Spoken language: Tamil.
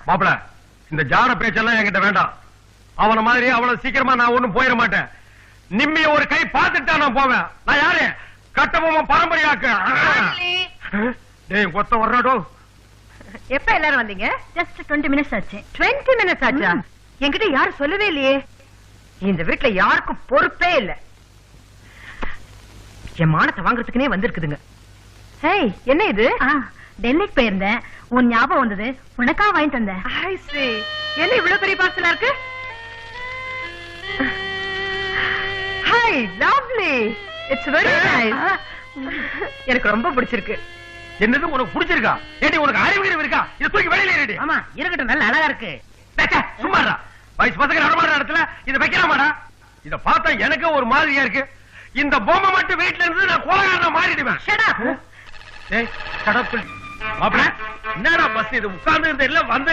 மாப்பிள, இந்த ஜாட பேச்செல்லாம் என்கிட்ட வேண்டாம். அவன மாதிரி அவ்வளவு சீக்கிரமா நான் ஒண்ணும் போயிட மாட்டேன். நிம்மிய ஒரு கை பார்த்துட்டா நான் போவேன். நான் யாரு? கட்டபொம்மன் பரம்பரையாக்கு. டேய் கொத்த வர்றாடோ. எப்ப எல்லாரும் வந்தீங்க? ஜஸ்ட் 20 மினிட்ஸ் ஆச்சு. 20 மினிட்ஸ் ஆச்சா? என்கிட்ட யாரும் சொல்லவே இல்லையே. இந்த வீட்டுல யாருக்கும் பொறுப்பே இல்ல. என் மானத்தை வாங்குறதுக்குனே வந்திருக்குதுங்க. ஹேய், என்ன இது? டெல்லிக்கு போயிருந்தேன். உன் ஞாபகம் வந்தது, உனக்கா வாங்கிட்டு வந்தேன். ஐ see. என்ன இவ்வளவு பெரிய பார்சலா இருக்கு? Hi, lovely. It's very nice. எனக்கு ரொம்ப பிடிச்சிருக்கு. என்னது உனக்கு பிடிச்சிருக்கா? ஏடி உனக்கு அறிவு இருக்கா? இது தூக்கி வெளியில ஏறிடி. ஆமா இருக்கட்டும், நல்ல அழகா இருக்கு. சும்மாடா. வயசு பசங்க நடமாடுற இடத்துல இத வைக்கலாமாடா? இத பார்த்தா எனக்கு ஒரு மாதிரியா இருக்கு. இந்த பொம்மை மட்டும் வீட்டுல இருந்து நான் கோலாரா மாறிடுவேன். Shut up. ஏய் கடவுள். மாப்ள, என்னடா பஸ் இது? உட்கார்ந்து இருந்த இல்ல வந்து